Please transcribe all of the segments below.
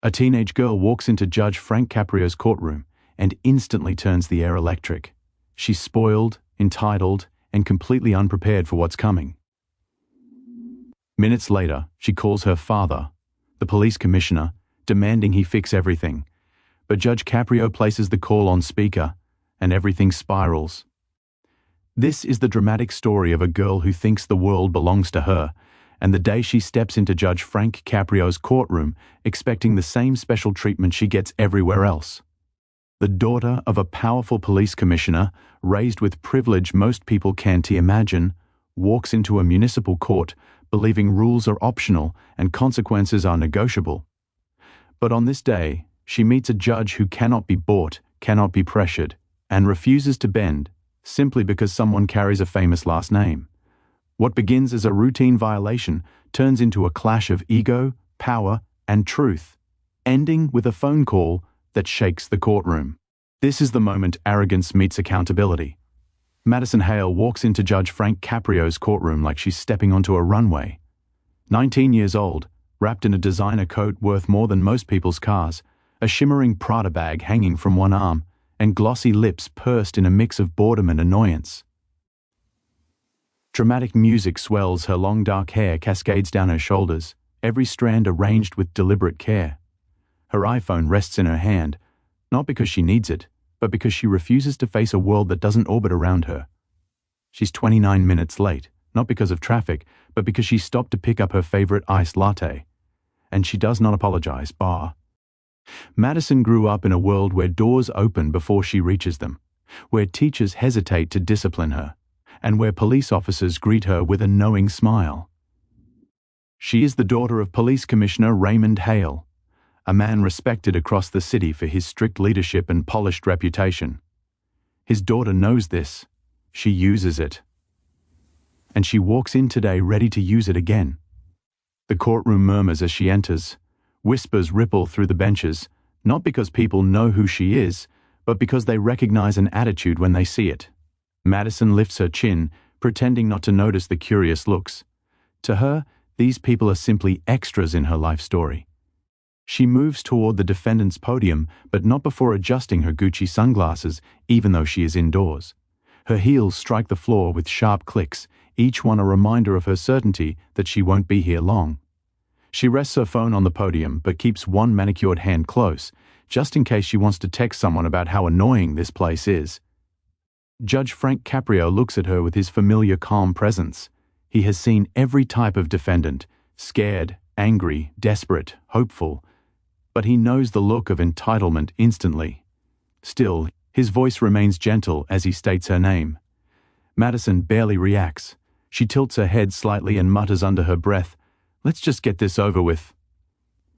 A teenage girl walks into Judge Frank Caprio's courtroom and instantly turns the air electric. She's spoiled, entitled, and completely unprepared for what's coming. Minutes later, she calls her father, the police commissioner, demanding he fix everything. But Judge Caprio places the call on speaker, and everything spirals. This is the dramatic story of a girl who thinks the world belongs to her, and the day she steps into Judge Frank Caprio's courtroom expecting the same special treatment she gets everywhere else. The daughter of a powerful police commissioner, raised with privilege most people can't imagine, walks into a municipal court believing rules are optional and consequences are negotiable. But on this day, she meets a judge who cannot be bought, cannot be pressured, and refuses to bend simply because someone carries a famous last name. What begins as a routine violation turns into a clash of ego, power, and truth, ending with a phone call that shakes the courtroom. This is the moment arrogance meets accountability. Madison Hale walks into Judge Frank Caprio's courtroom like she's stepping onto a runway. 19 years old, wrapped in a designer coat worth more than most people's cars, a shimmering Prada bag hanging from one arm, and glossy lips pursed in a mix of boredom and annoyance. Dramatic music swells, her long dark hair cascades down her shoulders, every strand arranged with deliberate care. Her iPhone rests in her hand, not because she needs it, but because she refuses to face a world that doesn't orbit around her. She's 29 minutes late, not because of traffic, but because she stopped to pick up her favorite iced latte. And she does not apologize, bar. Madison grew up in a world where doors open before she reaches them, where teachers hesitate to discipline her, and where police officers greet her with a knowing smile. She is the daughter of Police Commissioner Raymond Hale, a man respected across the city for his strict leadership and polished reputation. His daughter knows this. She uses it. And she walks in today ready to use it again. The courtroom murmurs as she enters. Whispers ripple through the benches, not because people know who she is, but because they recognize an attitude when they see it. Madison lifts her chin, pretending not to notice the curious looks. To her, these people are simply extras in her life story. She moves toward the defendant's podium, but not before adjusting her Gucci sunglasses, even though she is indoors. Her heels strike the floor with sharp clicks, each one a reminder of her certainty that she won't be here long. She rests her phone on the podium, but keeps one manicured hand close, just in case she wants to text someone about how annoying this place is. Judge Frank Caprio looks at her with his familiar calm presence. He has seen every type of defendant, scared, angry, desperate, hopeful, but he knows the look of entitlement instantly. Still, his voice remains gentle as he states her name. Madison barely reacts. She tilts her head slightly and mutters under her breath, "Let's just get this over with."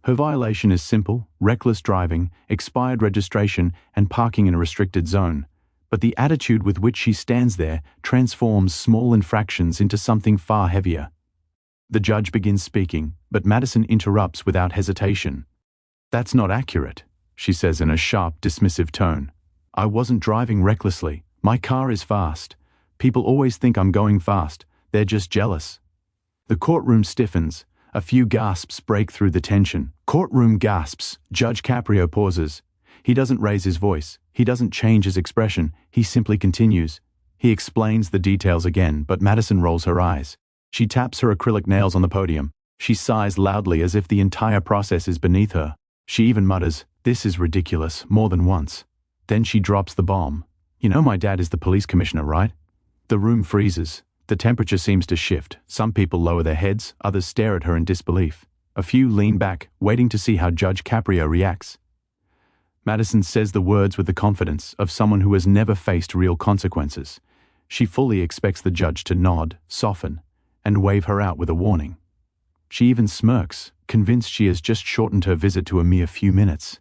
Her violation is simple: reckless driving, expired registration, and parking in a restricted zone. But the attitude with which she stands there transforms small infractions into something far heavier. The judge begins speaking, but Madison interrupts without hesitation. "That's not accurate," she says in a sharp, dismissive tone. "I wasn't driving recklessly. My car is fast. People always think I'm going fast. They're just jealous." The courtroom stiffens. A few gasps break through the tension. Courtroom gasps. Judge Caprio pauses. He doesn't raise his voice. He doesn't change his expression. He simply continues. He explains the details again, but Madison rolls her eyes. She taps her acrylic nails on the podium. She sighs loudly as if the entire process is beneath her. She even mutters, "This is ridiculous," more than once. Then she drops the bomb. "You know my dad is the police commissioner, right?" The room freezes. The temperature seems to shift. Some people lower their heads, others stare at her in disbelief. A few lean back, waiting to see how Judge Caprio reacts. Madison says the words with the confidence of someone who has never faced real consequences. She fully expects the judge to nod, soften, and wave her out with a warning. She even smirks, convinced she has just shortened her visit to a mere few minutes.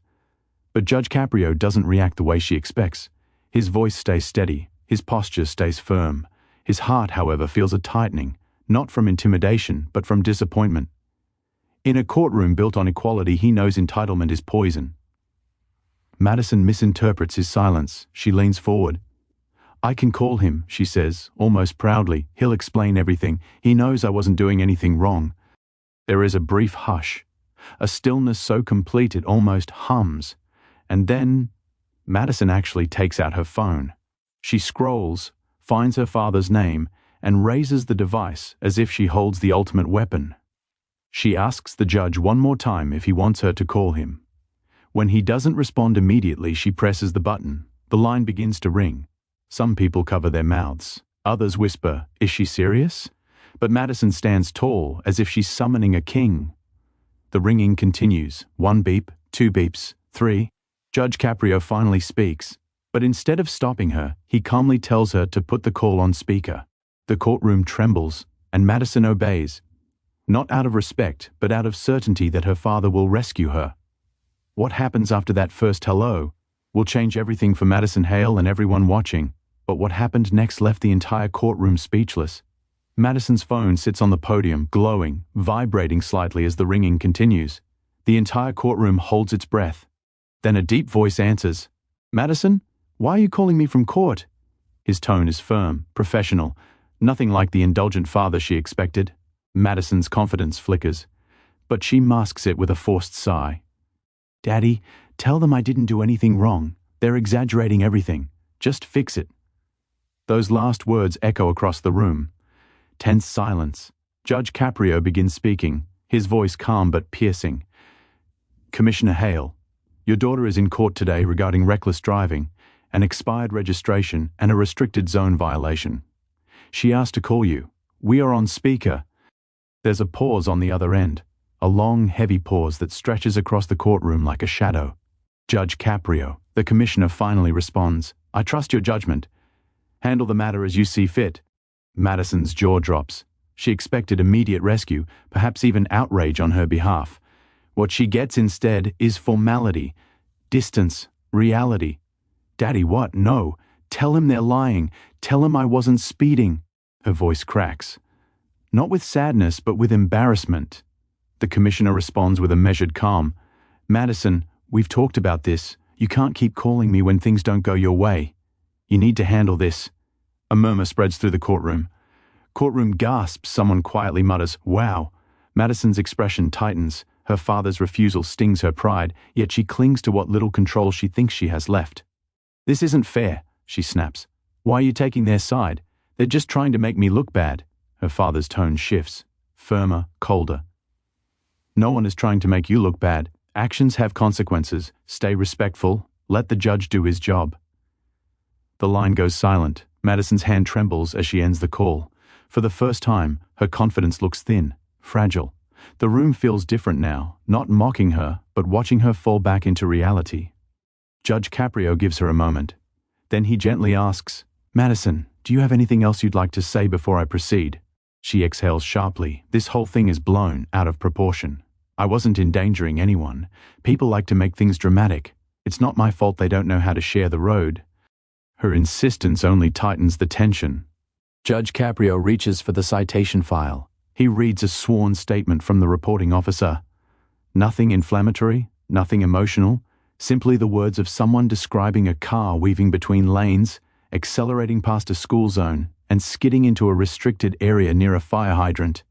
But Judge Caprio doesn't react the way she expects. His voice stays steady, his posture stays firm. His heart, however, feels a tightening, not from intimidation, but from disappointment. In a courtroom built on equality, he knows entitlement is poison. Madison misinterprets his silence. She leans forward. "I can call him," she says, almost proudly. "He'll explain everything. He knows I wasn't doing anything wrong." There is a brief hush. a stillness so complete it almost hums. And then Madison actually takes out her phone. She scrolls, finds her father's name, and raises the device as if she holds the ultimate weapon. She asks the judge one more time if he wants her to call him. When he doesn't respond immediately, she presses the button. The line begins to ring. Some people cover their mouths. Others whisper, "Is she serious?" But Madison stands tall, as if she's summoning a king. The ringing continues. 1 beep, 2 beeps, 3. Judge Caprio finally speaks, but instead of stopping her, he calmly tells her to put the call on speaker. The courtroom trembles, and Madison obeys, not out of respect, but out of certainty that her father will rescue her. What happens after that first hello will change everything for Madison Hale and everyone watching, but what happened next left the entire courtroom speechless. Madison's phone sits on the podium, glowing, vibrating slightly as the ringing continues. The entire courtroom holds its breath. Then a deep voice answers, "Madison, why are you calling me from court?" His tone is firm, professional, nothing like the indulgent father she expected. Madison's confidence flickers, but she masks it with a forced sigh. "Daddy, tell them I didn't do anything wrong. They're exaggerating everything. Just fix it." Those last words echo across the room. Tense silence. Judge Caprio begins speaking, his voice calm but piercing. "Commissioner Hale, your daughter is in court today regarding reckless driving, an expired registration, and a restricted zone violation. She asked to call you. We are on speaker." There's a pause on the other end, a long, heavy pause that stretches across the courtroom like a shadow. Judge Caprio, the commissioner, finally responds, "I trust your judgment. Handle the matter as you see fit." Madison's jaw drops. She expected immediate rescue, perhaps even outrage on her behalf. What she gets instead is formality, distance, reality. "Daddy, what? No. Tell him they're lying. Tell him I wasn't speeding." Her voice cracks. Not with sadness, but with embarrassment. The commissioner responds with a measured calm. "Madison, we've talked about this. You can't keep calling me when things don't go your way. You need to handle this." A murmur spreads through the courtroom. Courtroom gasps. Someone quietly mutters, "Wow." Madison's expression tightens. Her father's refusal stings her pride, yet she clings to what little control she thinks she has left. "This isn't fair," she snaps. "Why are you taking their side? They're just trying to make me look bad." Her father's tone shifts, firmer, colder. "No one is trying to make you look bad. Actions have consequences. Stay respectful. Let the judge do his job." The line goes silent. Madison's hand trembles as she ends the call. For the first time, her confidence looks thin, fragile. The room feels different now, not mocking her, but watching her fall back into reality. Judge Caprio gives her a moment. Then he gently asks, "Madison, do you have anything else you'd like to say before I proceed?" She exhales sharply. "This whole thing is blown out of proportion. I wasn't endangering anyone. People like to make things dramatic. It's not my fault they don't know how to share the road." Her insistence only tightens the tension. Judge Caprio reaches for the citation file. He reads a sworn statement from the reporting officer. Nothing inflammatory, nothing emotional, simply the words of someone describing a car weaving between lanes, accelerating past a school zone, and skidding into a restricted area near a fire hydrant.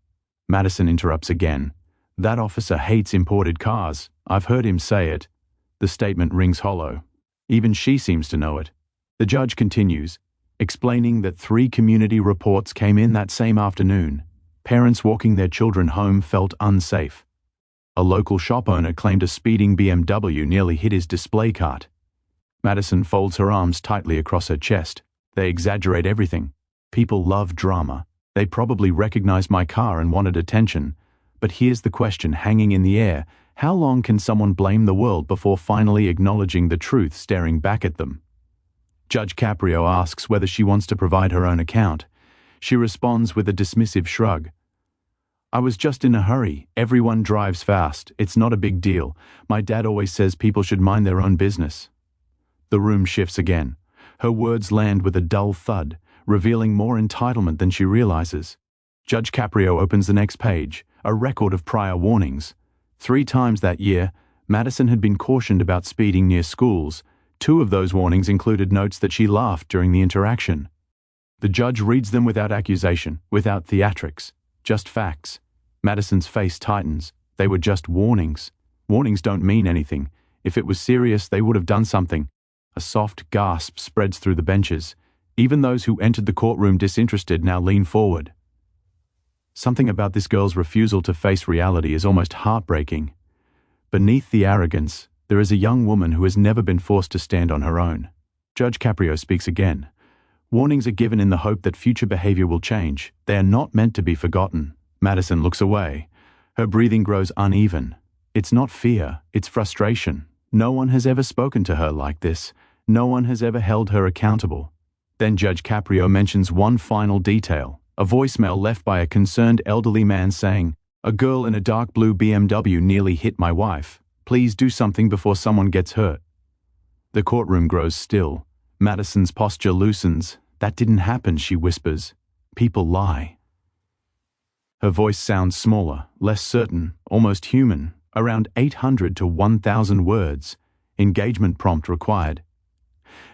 Madison interrupts again. "That officer hates imported cars. I've heard him say it." The statement rings hollow. Even she seems to know it. The judge continues, explaining that 3 community reports came in that same afternoon. Parents walking their children home felt unsafe. A local shop owner claimed a speeding BMW nearly hit his display cart. Madison folds her arms tightly across her chest. "They exaggerate everything. People love drama. They probably recognized my car and wanted attention. But here's the question hanging in the air. How long can someone blame the world before finally acknowledging the truth staring back at them?" Judge Caprio asks whether she wants to provide her own account. She responds with a dismissive shrug. "I was just in a hurry. Everyone drives fast. It's not a big deal. My dad always says people should mind their own business." The room shifts again. Her words land with a dull thud, revealing more entitlement than she realizes. Judge Caprio opens the next page, a record of prior warnings. 3 times that year, Madison had been cautioned about speeding near schools. 2 of those warnings included notes that she laughed during the interaction. The judge reads them without accusation, without theatrics, just facts. Madison's face tightens. They were just warnings. Warnings don't mean anything. If it was serious, they would have done something. A soft gasp spreads through the benches. Even those who entered the courtroom disinterested now lean forward. Something about this girl's refusal to face reality is almost heartbreaking. Beneath the arrogance, there is a young woman who has never been forced to stand on her own. Judge Caprio speaks again. Warnings are given in the hope that future behavior will change. They are not meant to be forgotten. Madison looks away. Her breathing grows uneven. It's not fear, it's frustration. No one has ever spoken to her like this. No one has ever held her accountable. Then Judge Caprio mentions one final detail, a voicemail left by a concerned elderly man saying, "A girl in a dark blue BMW nearly hit my wife. Please do something before someone gets hurt." The courtroom grows still. Madison's posture loosens. "That didn't happen," she whispers. "People lie." Her voice sounds smaller, less certain, almost human, around 800 to 1,000 words. Engagement prompt required.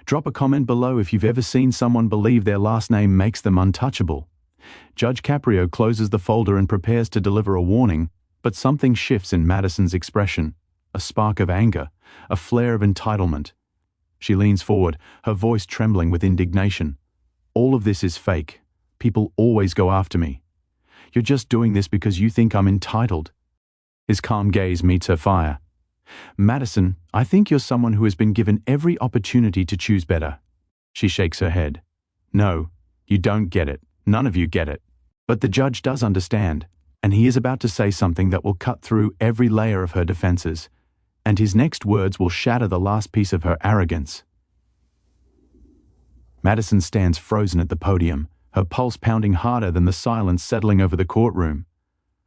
Drop a comment below if you've ever seen someone believe their last name makes them untouchable. Judge Caprio closes the folder and prepares to deliver a warning, but something shifts in Madison's expression. A spark of anger, a flare of entitlement. She leans forward, her voice trembling with indignation. "All of this is fake. People always go after me. You're just doing this because you think I'm entitled." His calm gaze meets her fire. "Madison, I think you're someone who has been given every opportunity to choose better." She shakes her head. "No, you don't get it. None of you get it." But the judge does understand, and he is about to say something that will cut through every layer of her defenses, and his next words will shatter the last piece of her arrogance. Madison stands frozen at the podium, her pulse pounding harder than the silence settling over the courtroom.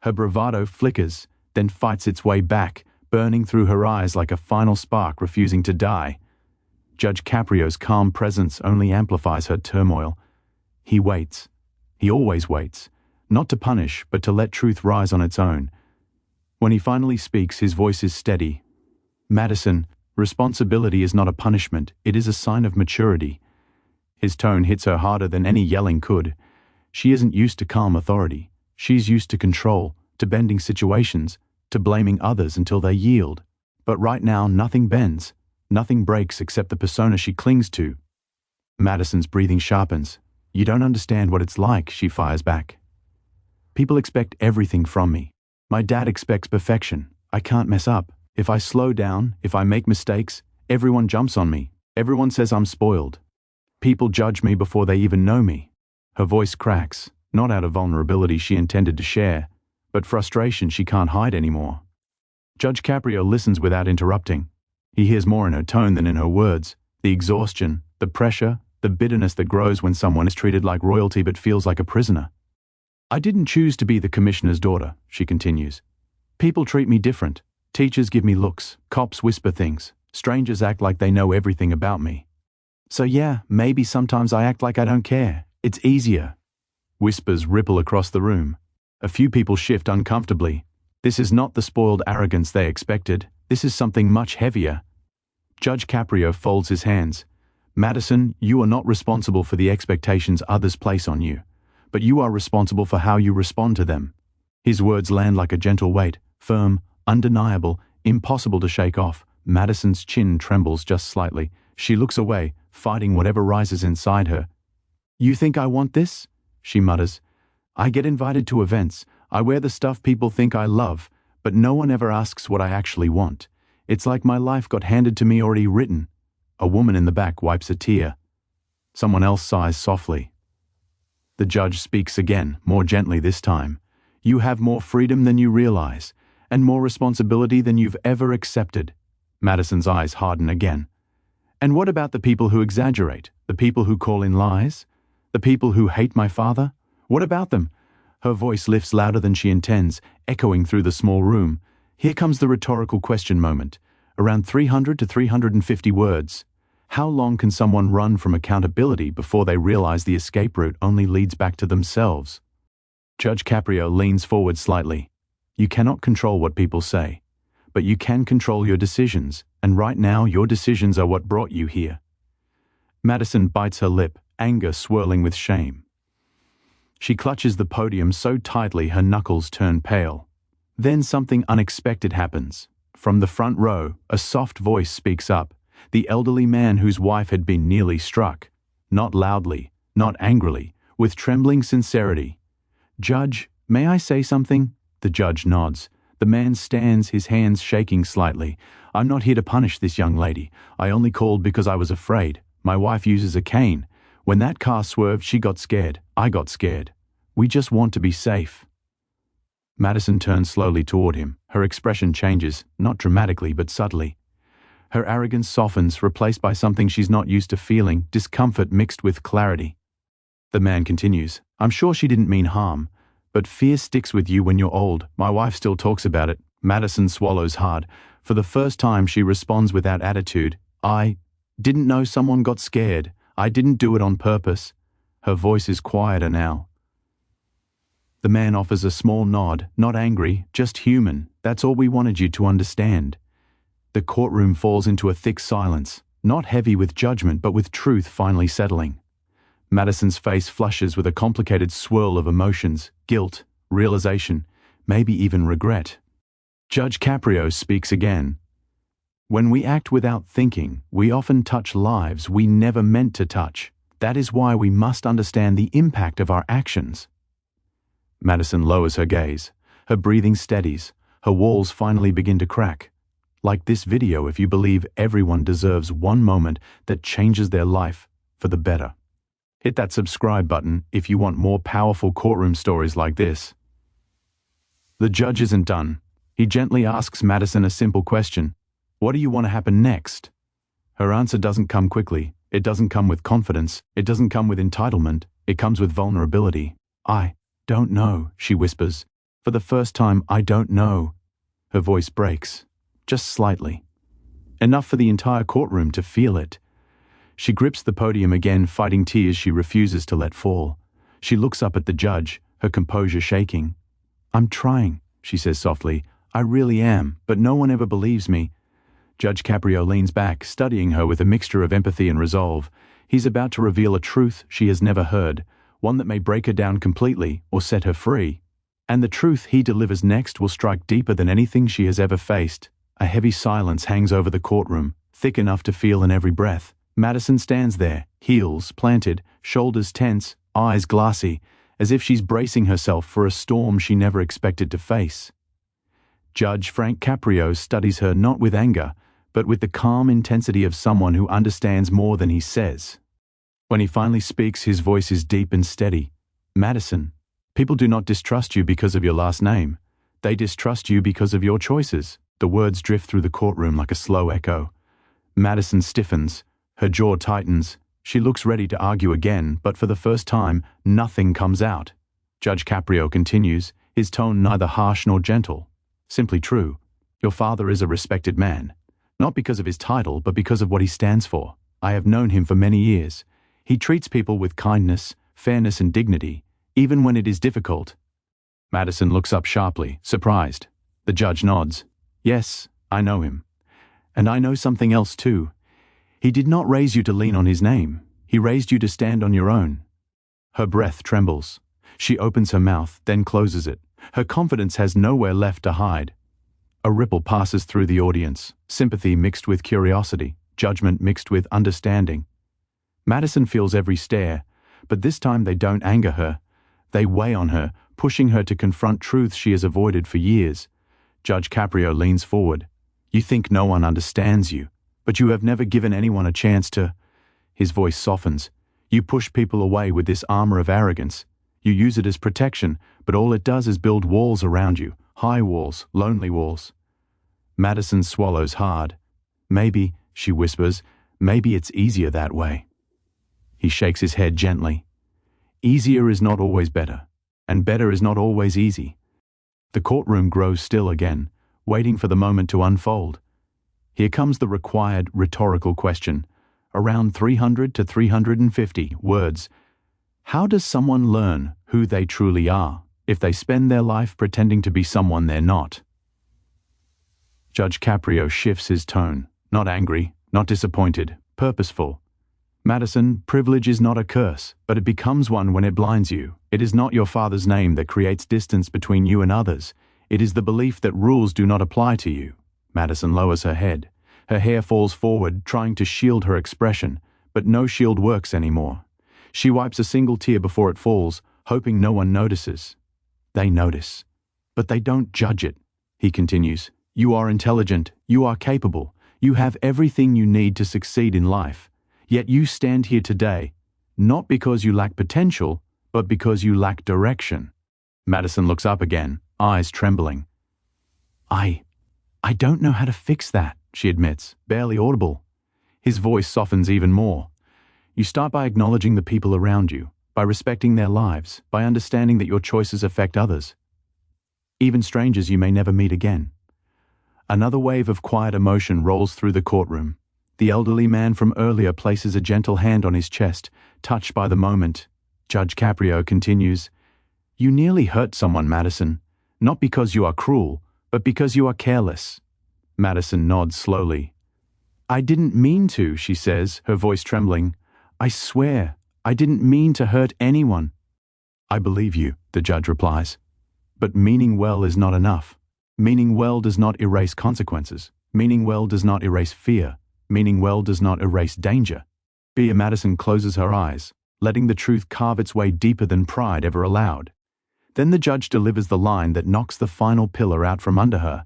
Her bravado flickers, then fights its way back, burning through her eyes like a final spark refusing to die. Judge Caprio's calm presence only amplifies her turmoil. He waits. He always waits, not to punish, but to let truth rise on its own. When he finally speaks, his voice is steady. "Madison, responsibility is not a punishment, it is a sign of maturity." His tone hits her harder than any yelling could. She isn't used to calm authority. She's used to control, to bending situations, to blaming others until they yield. But right now, nothing bends. Nothing breaks except the persona she clings to. Madison's breathing sharpens. "You don't understand what it's like," she fires back. "People expect everything from me. My dad expects perfection. I can't mess up. If I slow down, if I make mistakes, everyone jumps on me. Everyone says I'm spoiled. People judge me before they even know me." Her voice cracks, not out of vulnerability she intended to share, but frustration she can't hide anymore. Judge Caprio listens without interrupting. He hears more in her tone than in her words, the exhaustion, the pressure, the bitterness that grows when someone is treated like royalty but feels like a prisoner. "I didn't choose to be the commissioner's daughter," she continues. "People treat me different. Teachers give me looks, cops whisper things, strangers act like they know everything about me. So yeah, maybe sometimes I act like I don't care. It's easier." Whispers ripple across the room. A few people shift uncomfortably. This is not the spoiled arrogance they expected. This is something much heavier. Judge Caprio folds his hands. "Madison, you are not responsible for the expectations others place on you, but you are responsible for how you respond to them." His words land like a gentle weight, firm, undeniable, impossible to shake off. Madison's chin trembles just slightly. She looks away, fighting whatever rises inside her. "You think I want this?" she mutters. "I get invited to events. I wear the stuff people think I love, but no one ever asks what I actually want. It's like my life got handed to me already written." A woman in the back wipes a tear. Someone else sighs softly. The judge speaks again, more gently this time. "You have more freedom than you realize, and more responsibility than you've ever accepted." Madison's eyes harden again. "And what about the people who exaggerate? The people who call in lies? The people who hate my father? What about them?" Her voice lifts louder than she intends, echoing through the small room. Here comes the rhetorical question moment. Around 300 to 350 words. How long can someone run from accountability before they realize the escape route only leads back to themselves? Judge Caprio leans forward slightly. "You cannot control what people say, but you can control your decisions, and right now your decisions are what brought you here." Madison bites her lip, anger swirling with shame. She clutches the podium so tightly her knuckles turn pale. Then something unexpected happens. From the front row, a soft voice speaks up, the elderly man whose wife had been nearly struck. Not loudly, not angrily, with trembling sincerity. "Judge, may I say something?" The judge nods. The man stands, his hands shaking slightly. "I'm not here to punish this young lady. I only called because I was afraid. My wife uses a cane. When that car swerved, she got scared. I got scared. We just want to be safe." Madison turns slowly toward him. Her expression changes, not dramatically but subtly. Her arrogance softens, replaced by something she's not used to feeling, discomfort mixed with clarity. The man continues, "I'm sure she didn't mean harm, but fear sticks with you when you're old. My wife still talks about it." Madison swallows hard. For the first time, she responds without attitude. "I didn't know someone got scared. I didn't do it on purpose." Her voice is quieter now. The man offers a small nod, not angry, just human. "That's all we wanted you to understand." The courtroom falls into a thick silence, not heavy with judgment but with truth finally settling. Madison's face flushes with a complicated swirl of emotions, guilt, realization, maybe even regret. Judge Caprio speaks again. "When we act without thinking, we often touch lives we never meant to touch. That is why we must understand the impact of our actions." Madison lowers her gaze. Her breathing steadies. Her walls finally begin to crack. Like this video, if you believe everyone deserves one moment that changes their life for the better. Hit that subscribe button if you want more powerful courtroom stories like this. The judge isn't done. He gently asks Madison a simple question. "What do you want to happen next?" Her answer doesn't come quickly. It doesn't come with confidence. It doesn't come with entitlement. It comes with vulnerability. "I don't know," she whispers. "For the first time, I don't know." Her voice breaks, just slightly. Enough for the entire courtroom to feel it. She grips the podium again, fighting tears she refuses to let fall. She looks up at the judge, her composure shaking. "I'm trying," she says softly. "I really am, but no one ever believes me." Judge Caprio leans back, studying her with a mixture of empathy and resolve. He's about to reveal a truth she has never heard, one that may break her down completely or set her free. And the truth he delivers next will strike deeper than anything she has ever faced. A heavy silence hangs over the courtroom, thick enough to feel in every breath. Madison stands there, heels planted, shoulders tense, eyes glassy, as if she's bracing herself for a storm she never expected to face. Judge Frank Caprio studies her not with anger, but with the calm intensity of someone who understands more than he says. When he finally speaks, his voice is deep and steady. "Madison, people do not distrust you because of your last name. They distrust you because of your choices." The words drift through the courtroom like a slow echo. Madison stiffens. Her jaw tightens. She looks ready to argue again, but for the first time, nothing comes out. Judge Caprio continues, his tone neither harsh nor gentle. Simply true. "Your father is a respected man. Not because of his title, but because of what he stands for. I have known him for many years. He treats people with kindness, fairness, and dignity, even when it is difficult." Madison looks up sharply, surprised. The judge nods. "Yes, I know him. And I know something else too. He did not raise you to lean on his name. He raised you to stand on your own." Her breath trembles. She opens her mouth, then closes it. Her confidence has nowhere left to hide. A ripple passes through the audience, sympathy mixed with curiosity, judgment mixed with understanding. Madison feels every stare, but this time they don't anger her. They weigh on her, pushing her to confront truths she has avoided for years. Judge Caprio leans forward. "You think no one understands you, but you have never given anyone a chance to." His voice softens. "You push people away with this armor of arrogance. You use it as protection, but all it does is build walls around you, high walls, lonely walls." Madison swallows hard. "Maybe," she whispers, "maybe it's easier that way." He shakes his head gently. "Easier is not always better, and better is not always easy." The courtroom grows still again, waiting for the moment to unfold. Here comes the required rhetorical question, around 300 to 350 words. How does someone learn who they truly are if they spend their life pretending to be someone they're not? Judge Caprio shifts his tone, not angry, not disappointed, purposeful. "Madison, privilege is not a curse, but it becomes one when it blinds you. It is not your father's name that creates distance between you and others. It is the belief that rules do not apply to you. Madison lowers her head. Her hair falls forward, trying to shield her expression, but no shield works anymore. She wipes a single tear before it falls, hoping no one notices. They notice. But they don't judge it. He continues, "You are intelligent, you are capable, you have everything you need to succeed in life. Yet you stand here today, not because you lack potential, but because you lack direction." Madison looks up again, eyes trembling. I don't know how to fix that, she admits, barely audible. His voice softens even more. You start by acknowledging the people around you, by respecting their lives, by understanding that your choices affect others, even strangers you may never meet again. Another wave of quiet emotion rolls through the courtroom. The elderly man from earlier places a gentle hand on his chest, touched by the moment. Judge Caprio continues, "You nearly hurt someone, Madison, not because you are cruel, but because you are careless." Madison nods slowly. "I didn't mean to," she says, her voice trembling. "I swear, I didn't mean to hurt anyone." "I believe you," the judge replies. "But meaning well is not enough. Meaning well does not erase consequences. Meaning well does not erase fear. Meaning well does not erase danger." Madison closes her eyes, letting the truth carve its way deeper than pride ever allowed. Then the judge delivers the line that knocks the final pillar out from under her.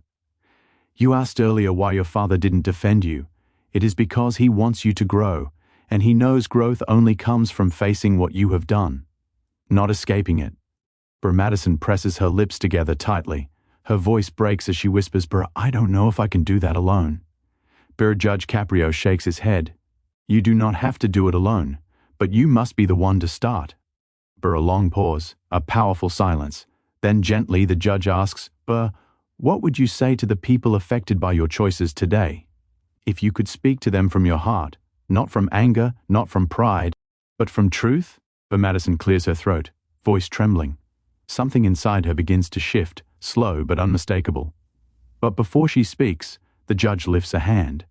"You asked earlier why your father didn't defend you. It is because he wants you to grow, and he knows growth only comes from facing what you have done, not escaping it." Madison presses her lips together tightly. Her voice breaks as she whispers, "I don't know if I can do that alone." Judge Caprio shakes his head. "You do not have to do it alone, but you must be the one to start." A long pause, a powerful silence. Then gently the judge asks, "What would you say to the people affected by your choices today? If you could speak to them from your heart, not from anger, not from pride, but from truth?" Madison clears her throat, voice trembling. Something inside her begins to shift, slow but unmistakable. But before she speaks, the judge lifts a hand.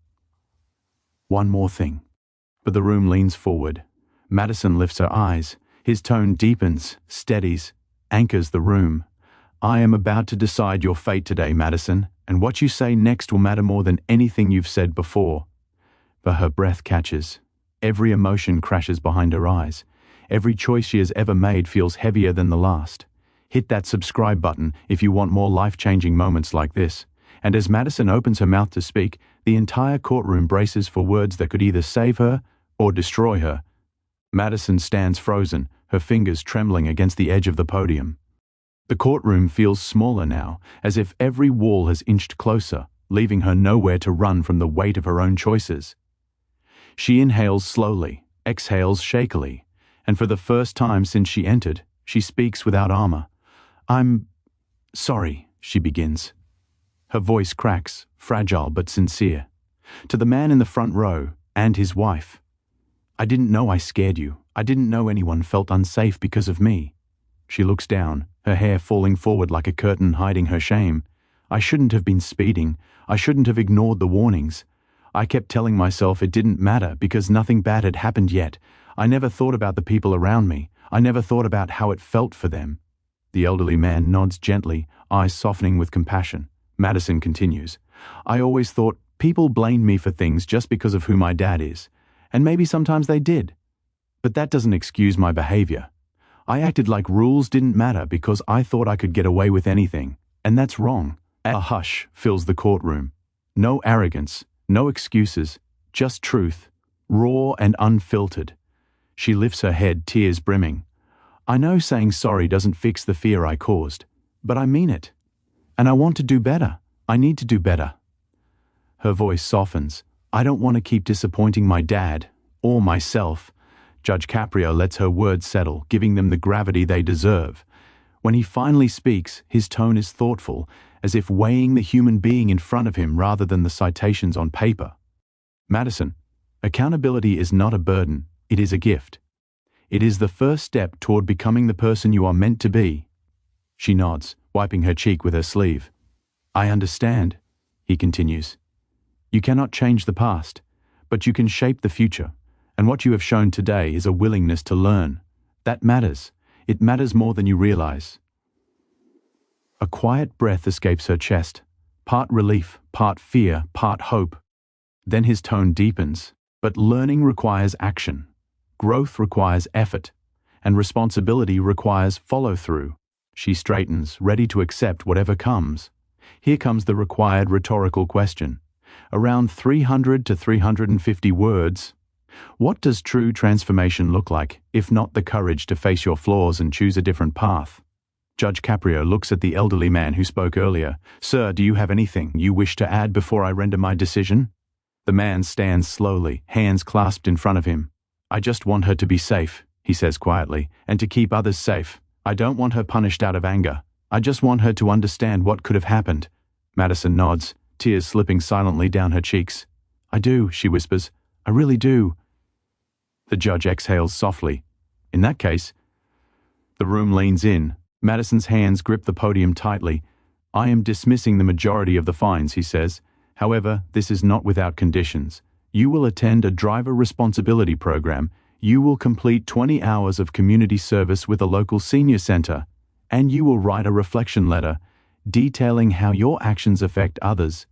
"One more thing." The room leans forward. Madison lifts her eyes. His tone deepens, steadies, anchors the room. "I am about to decide your fate today, Madison, and what you say next will matter more than anything you've said before." Her breath catches. Every emotion crashes behind her eyes. Every choice she has ever made feels heavier than the last. Hit that subscribe button if you want more life-changing moments like this. And as Madison opens her mouth to speak, the entire courtroom braces for words that could either save her or destroy her. Madison stands frozen, her fingers trembling against the edge of the podium. The courtroom feels smaller now, as if every wall has inched closer, leaving her nowhere to run from the weight of her own choices. She inhales slowly, exhales shakily, and for the first time since she entered, she speaks without armor. "I'm sorry," she begins. Her voice cracks, fragile but sincere. To the man in the front row, and his wife. "I didn't know I scared you. I didn't know anyone felt unsafe because of me." She looks down, her hair falling forward like a curtain hiding her shame. "I shouldn't have been speeding. I shouldn't have ignored the warnings. I kept telling myself it didn't matter because nothing bad had happened yet. I never thought about the people around me. I never thought about how it felt for them." The elderly man nods gently, eyes softening with compassion. Madison continues, "I always thought people blamed me for things just because of who my dad is. And maybe sometimes they did. But that doesn't excuse my behavior. I acted like rules didn't matter because I thought I could get away with anything. And that's wrong." A hush fills the courtroom. No arrogance, no excuses, just truth, raw and unfiltered. She lifts her head, tears brimming. "I know saying sorry doesn't fix the fear I caused, but I mean it. And I want to do better. I need to do better." Her voice softens. "I don't want to keep disappointing my dad, or myself." Judge Caprio lets her words settle, giving them the gravity they deserve. When he finally speaks, his tone is thoughtful, as if weighing the human being in front of him rather than the citations on paper. "Madison, accountability is not a burden, it is a gift. It is the first step toward becoming the person you are meant to be." She nods, wiping her cheek with her sleeve. "I understand," he continues. "You cannot change the past, but you can shape the future, and what you have shown today is a willingness to learn. That matters. It matters more than you realize." A quiet breath escapes her chest, part relief, part fear, part hope. Then his tone deepens. But learning requires action. Growth requires effort. And responsibility requires follow-through. She straightens, ready to accept whatever comes. Here comes the required rhetorical question. Around 300 to 350 words. What does true transformation look like, if not the courage to face your flaws and choose a different path? Judge Caprio looks at the elderly man who spoke earlier. Sir, do you have anything you wish to add before I render my decision? The man stands slowly, hands clasped in front of him. I just want her to be safe, he says quietly, and to keep others safe. I don't want her punished out of anger. I just want her to understand what could have happened. Madison nods, tears slipping silently down her cheeks. I do, she whispers. I really do. The judge exhales softly. In that case, the room leans in. Madison's hands grip the podium tightly. I am dismissing the majority of the fines, he says. However, this is not without conditions. You will attend a driver responsibility program. You will complete 20 hours of community service with a local senior center. And you will write a reflection letter detailing how your actions affect others.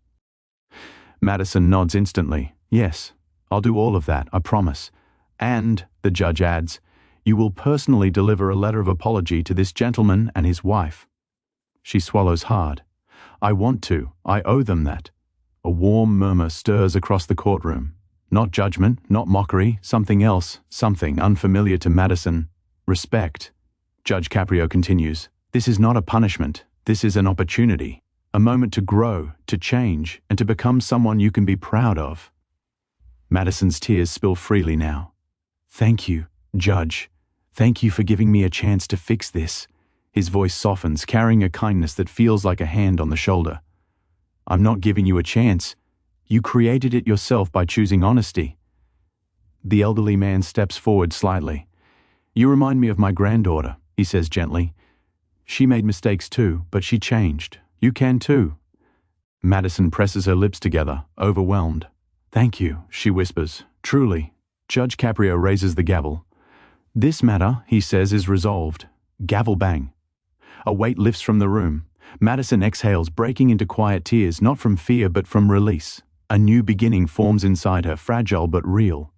Madison nods instantly. Yes, I'll do all of that, I promise. And, the judge adds, you will personally deliver a letter of apology to this gentleman and his wife. She swallows hard. I want to. I owe them that. A warm murmur stirs across the courtroom. Not judgment, not mockery, something else, something unfamiliar to Madison. Respect. Judge Caprio continues. This is not a punishment. This is an opportunity. A moment to grow, to change, and to become someone you can be proud of. Madison's tears spill freely now. Thank you, Judge. Thank you for giving me a chance to fix this. His voice softens, carrying a kindness that feels like a hand on the shoulder. I'm not giving you a chance. You created it yourself by choosing honesty. The elderly man steps forward slightly. You remind me of my granddaughter, he says gently. She made mistakes too, but she changed. You can too. Madison presses her lips together, overwhelmed. Thank you, she whispers. Truly. Judge Caprio raises the gavel. This matter, he says, is resolved. Gavel bang. A weight lifts from the room. Madison exhales, breaking into quiet tears, not from fear but from release. A new beginning forms inside her, fragile but real.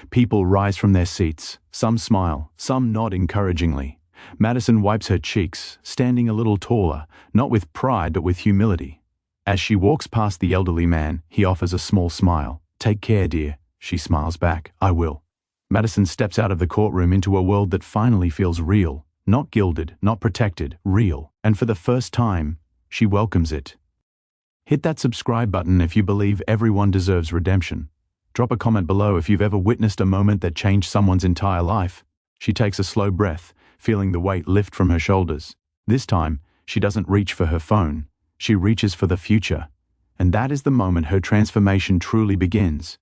People rise from their seats. Some smile, some nod encouragingly. Madison wipes her cheeks, standing a little taller, not with pride but with humility. As she walks past the elderly man, he offers a small smile. Take care, dear. She smiles back. I will. Madison steps out of the courtroom into a world that finally feels real. Not gilded, not protected, real. And for the first time, she welcomes it. Hit that subscribe button if you believe everyone deserves redemption. Drop a comment below if you've ever witnessed a moment that changed someone's entire life. She takes a slow breath, feeling the weight lift from her shoulders. This time, she doesn't reach for her phone. She reaches for the future. And that is the moment her transformation truly begins.